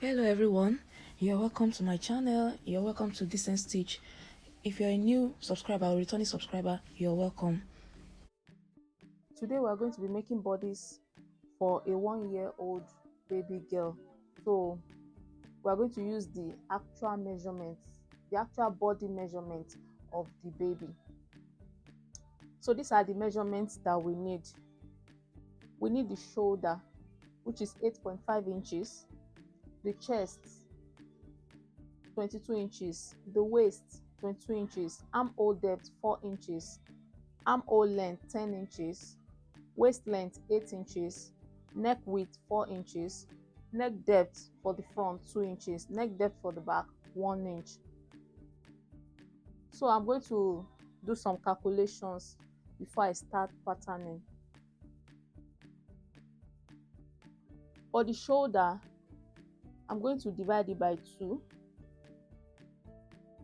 Hello everyone, you're welcome to my channel. You're welcome to Decenstitch. If you're a new subscriber or returning subscriber, you're welcome. Today we're going to be making bodies for a 1-year-old baby girl. So we're going to use the actual measurements, the actual body measurement of the baby. So these are the measurements that we need. We need the shoulder, which is 8.5 inches, the chest 22 inches, the waist 22 inches, armhole depth 4 inches, armhole length 10 inches, waist length 8 inches, neck width 4 inches, neck depth for the front 2 inches, neck depth for the back 1 inch. So I'm going to do some calculations before I start patterning. For the shoulder, I'm going to divide it by 2.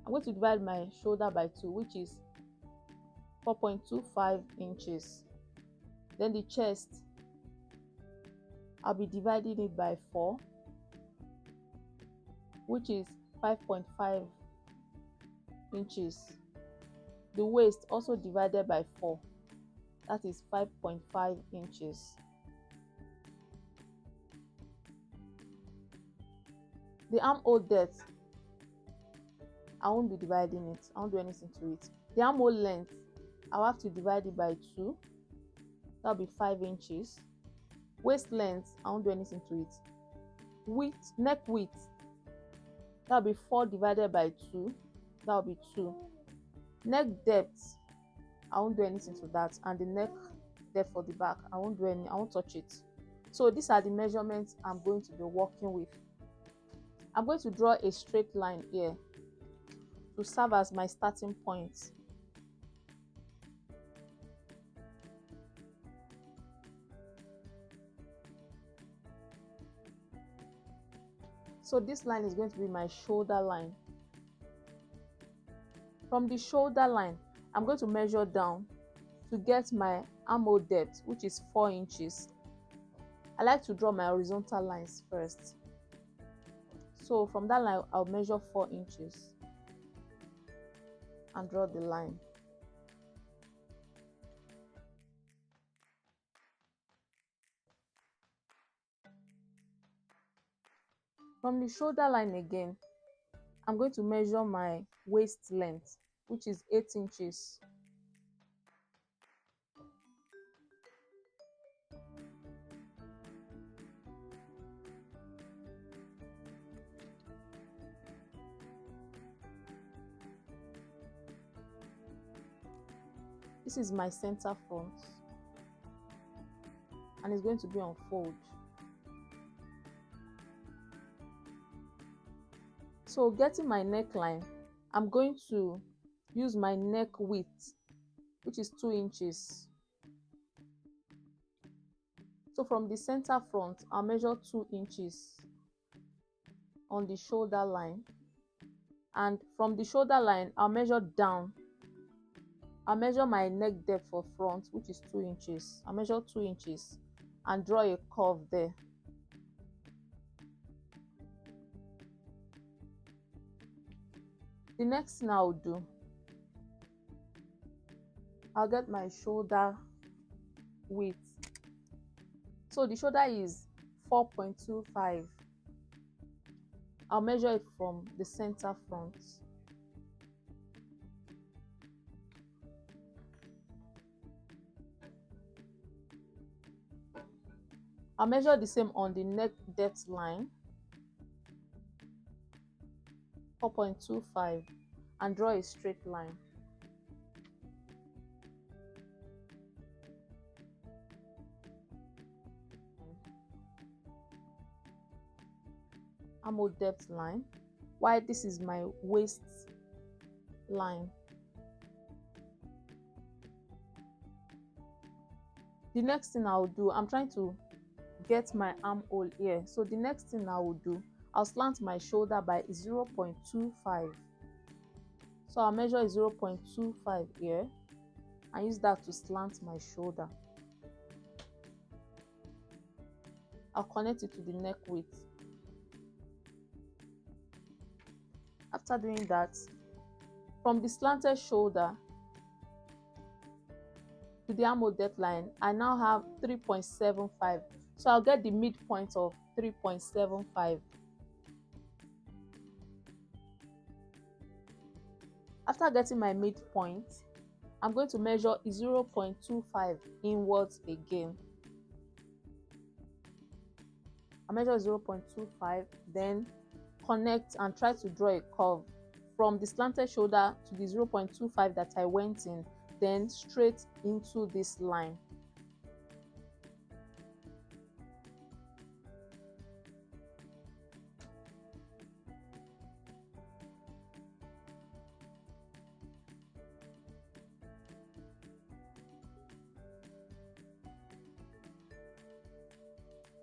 I'm going to divide my shoulder by 2, which is 4.25 inches. Then the chest, I'll be dividing it by 4, which is 5.5 inches. The waist also divided by 4, that is 5.5 inches. The armhole depth, I won't be dividing it, I won't do anything to it. The armhole length, I'll have to divide it by 2, that'll be 5 inches. Waist length, I won't do anything to it. Width, neck width, that'll be 4 divided by 2, that'll be 2. Neck depth, I won't do anything to that, and the neck depth for the back, I won't touch it. So these are the measurements I'm going to be working with. I'm going to draw a straight line here to serve as my starting point. So this line is going to be my shoulder line. From the shoulder line, I'm going to measure down to get my armhole depth, which is 4 inches. I like to draw my horizontal lines first. So from that line, I'll measure 4 inches and draw the line. From the shoulder line again, I'm going to measure my waist length, which is 8 inches. This is my center front, and it's going to be on fold. So getting my neckline, I'm going to use my neck width, which is 2 inches. So from the center front, I'll measure 2 inches on the shoulder line, and from the shoulder line, I'll measure down. I'll measure my neck depth for front, which is 2 inches. I'll measure 2 inches and draw a curve there. The next thing I'll do, I'll get my shoulder width. So the shoulder is 4.25. I'll measure it from the center front. I'll measure the same on the neck depth line, 4.25, and draw a straight line. Armhole depth line, while this is my waist line. The next thing I'll do, I'm trying to get my armhole here. So the next thing I will do, I'll slant my shoulder by 0.25. So I'll measure 0.25 here and use that to slant my shoulder. I'll connect it to the neck width. After doing that, from the slanted shoulder to the armhole depth line, I now have 3.75. So I'll get the midpoint of 3.75. After getting my midpoint, I'm going to measure 0.25 inwards again. I measure 0.25, then connect and try to draw a curve from the slanted shoulder to the 0.25 that I went in, then straight into this line.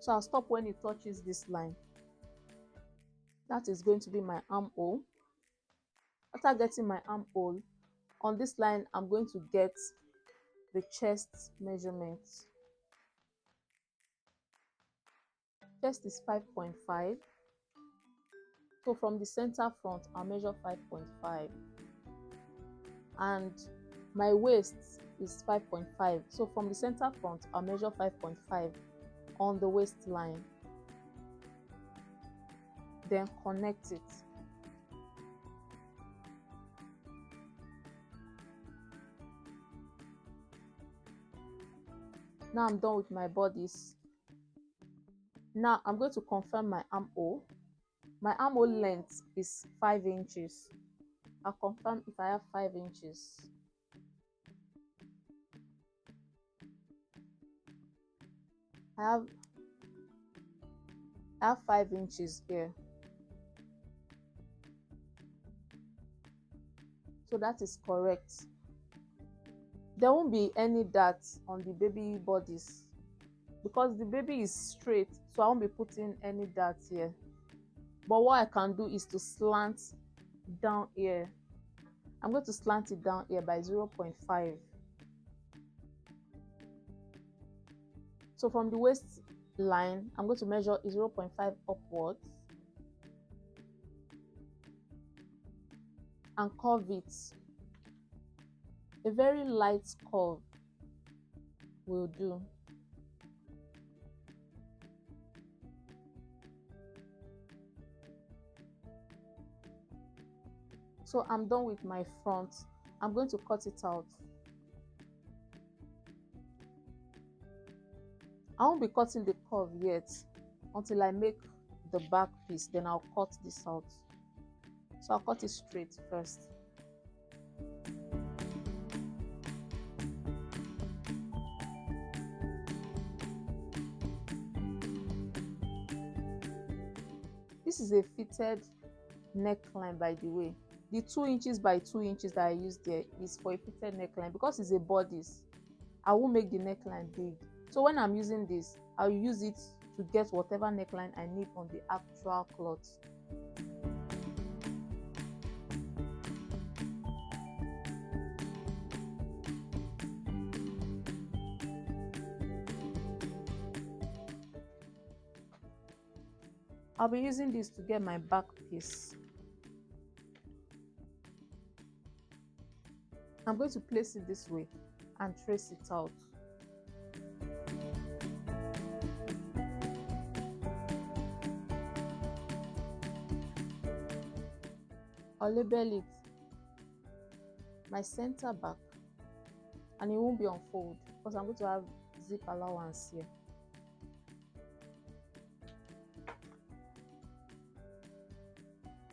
So I'll stop when it touches this line. That is going to be my armhole. After getting my armhole, on this line, I'm going to get the chest measurement. Chest is 5.5. So from the center front, I'll measure 5.5. And my waist is 5.5. So from the center front, I'll measure 5.5 on the waistline. Then connect it. Now I'm done with my bodice. Now I'm going to confirm my armhole. My armhole length is 5 inches. I'll confirm if I have 5 inches. I have 5 inches here. So that is correct. There won't be any dots on the baby bodice because the baby is straight, so I won't be putting any dots here. But what I can do is to slant down here. I'm going to slant it down here by 0.5. So from the waistline, I'm going to measure 0.5 upwards and curve it. A very light curve will do. So I'm done with my front. I'm going to cut it out. I won't be cutting the curve yet until I make the back piece, then I'll cut this out. So I'll cut it straight first. This is a fitted neckline, by the way. The 2 inches by 2 inches that I used there is for a fitted neckline because it's a bodice. I won't make the neckline big. So when I'm using this, I'll use it to get whatever neckline I need on the actual cloth. I'll be using this to get my back piece. I'm going to place it this way and trace it out. I'll label it my center back and it won't be unfold because I'm going to have zip allowance here.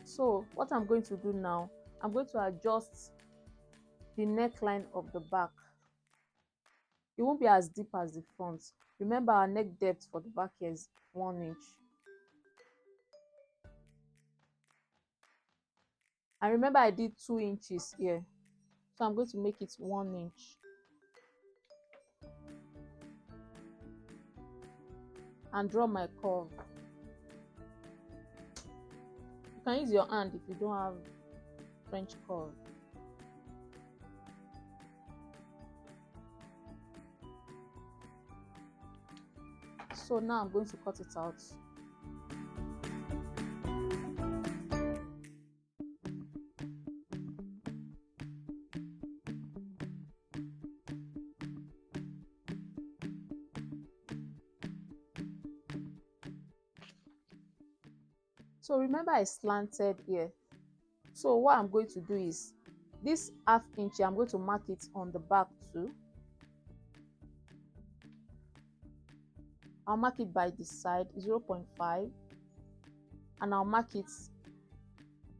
So what I'm going to do now, I'm going to adjust the neckline of the back. It won't be as deep as the front. Remember, our neck depth for the back here is 1 inch. And remember, I did 2 inches here. So I'm going to make it 1 inch. And draw my curve. You can use your hand if you don't have French curve. So now I'm going to cut it out. So remember I slanted here. So what I'm going to do is this ½ inch I'm going to mark it on the back too. I'll mark it by the side 0.5, and I'll mark it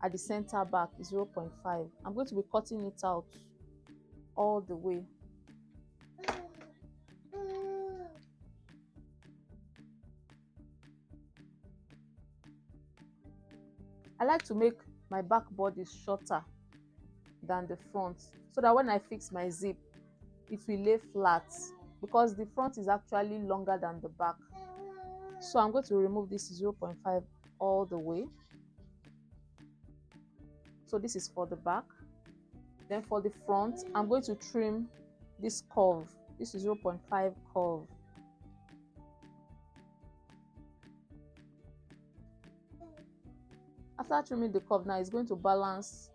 at the center back 0.5. I'm going to be cutting it out all the way. I like to make my back bodice shorter than the front so that when I fix my zip it will lay flat, because the front is actually longer than the back. So I'm going to remove this 0.5 all the way. So this is for the back. Then for the front, I'm going to trim this curve. This is 0.5 curve. After trimming the curve, now it's going to balance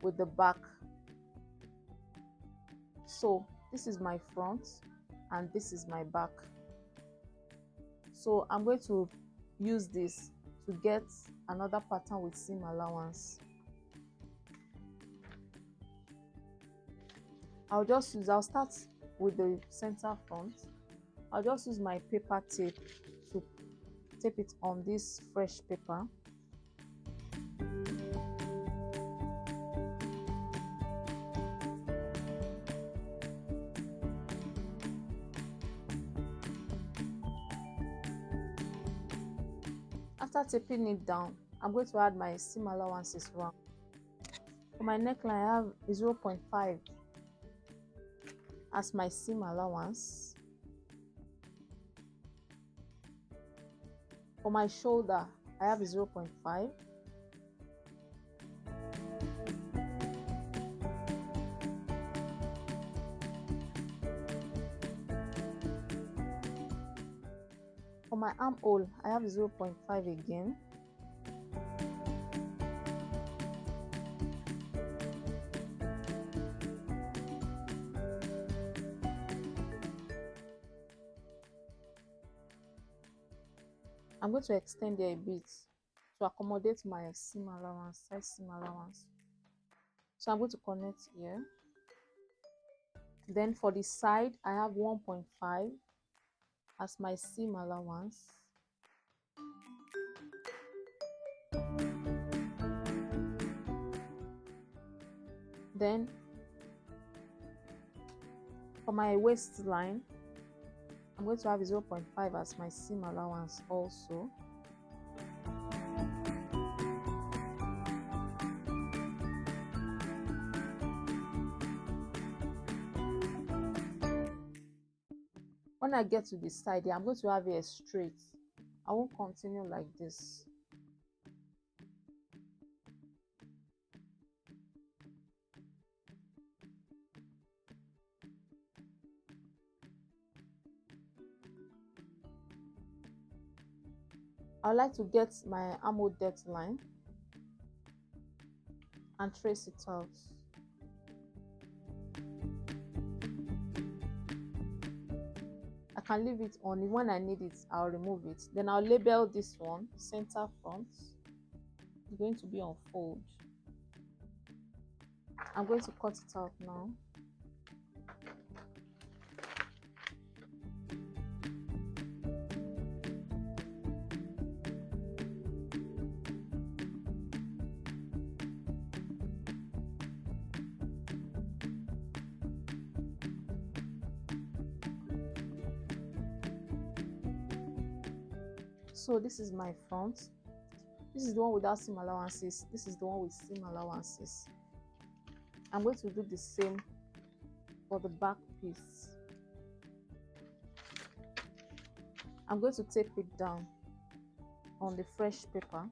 with the back. So this is my front and this is my back. So I'm going to use this to get another pattern with seam allowance. I'll start with the center front. I'll just use my paper tape to tape it on this fresh paper. After taping it down, I'm going to add my seam allowances round. For my neckline, I have 0.5 as my seam allowance. For my shoulder, I have 0.5. For my armhole, I have 0.5 again. I'm going to extend it a bit to accommodate my seam allowance, side seam allowance. So I'm going to connect here. Then for the side, I have 1.5 as my seam allowance. Then for my waistline, I'm going to have 0.5 as my seam allowance also. When I get to the side here, I'm going to have it straight. I won't continue like this. I would like to get my armhole depth line and trace it out. I can leave it on. When I need it, I'll remove it. Then I'll label this one center front. It's going to be on fold. I'm going to cut it out now. So this is my front. This is the one without seam allowances. This is the one with seam allowances. I'm going to do the same for the back piece. I'm going to tape it down on the fresh paper.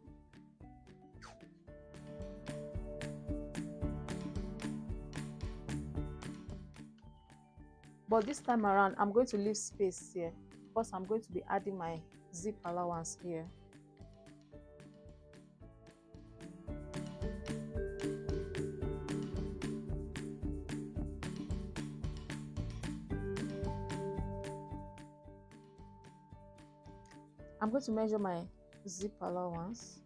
But this time around, I'm going to leave space here because I'm going to be adding my zip allowance here. I'm going to measure my zip allowance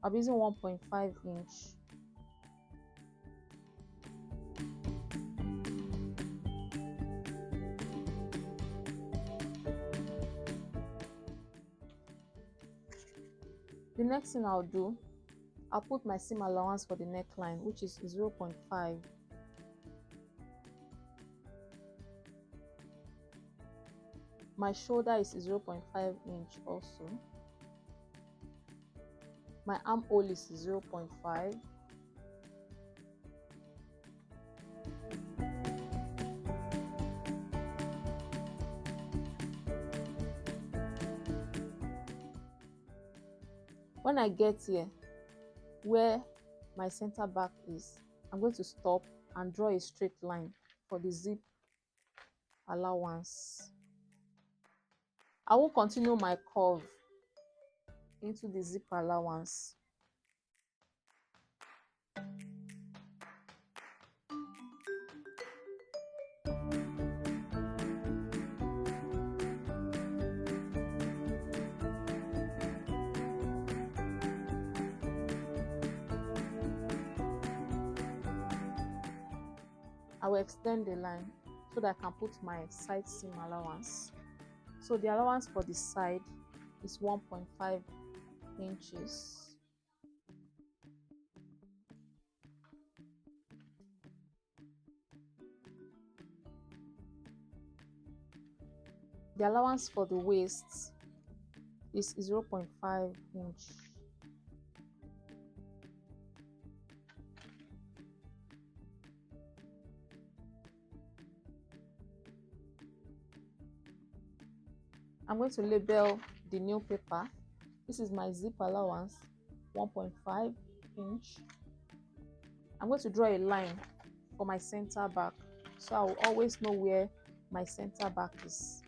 I'll be using 1.5 inch. The next thing I'll do, I'll put my seam allowance for the neckline, which is 0.5. My shoulder is 0.5 inch also. My armhole is 0.5. When I get here, where my center back is, I'm going to stop and draw a straight line for the zip allowance. I will continue my curve into the zip allowance. I will extend the line so that I can put my side seam allowance. So the allowance for the side is 1.5 inches. The allowance for the waist is 0.5 inch. I'm going to label the new paper. This is my zip allowance, 1.5 inch. I'm going to draw a line for my center back, so I will always know where my center back is.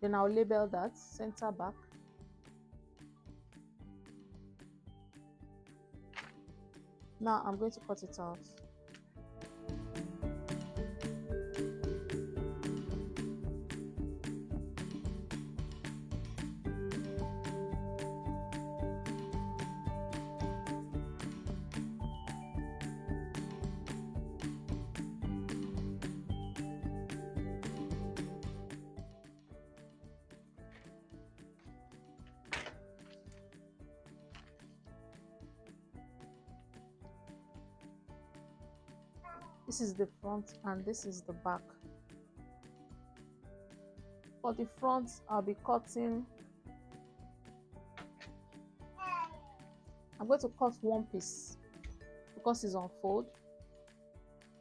Then I'll label that center back. Now I'm going to cut it out. This is the front and this is the back. For the front, I'll be cutting. I'm going to cut one piece because it's on fold.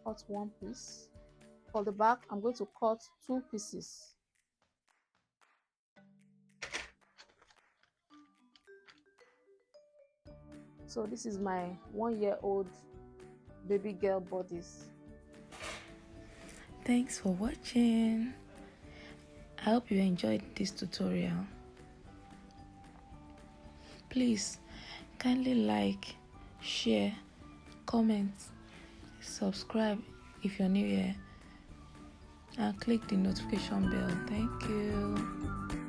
Cut one piece. For the back, I'm going to cut 2 pieces. So this is my 1-year-old baby girl bodice. Thanks for watching. I hope you enjoyed this tutorial. Please kindly like, share, comment, subscribe if you're new here, and click the notification bell. Thank you.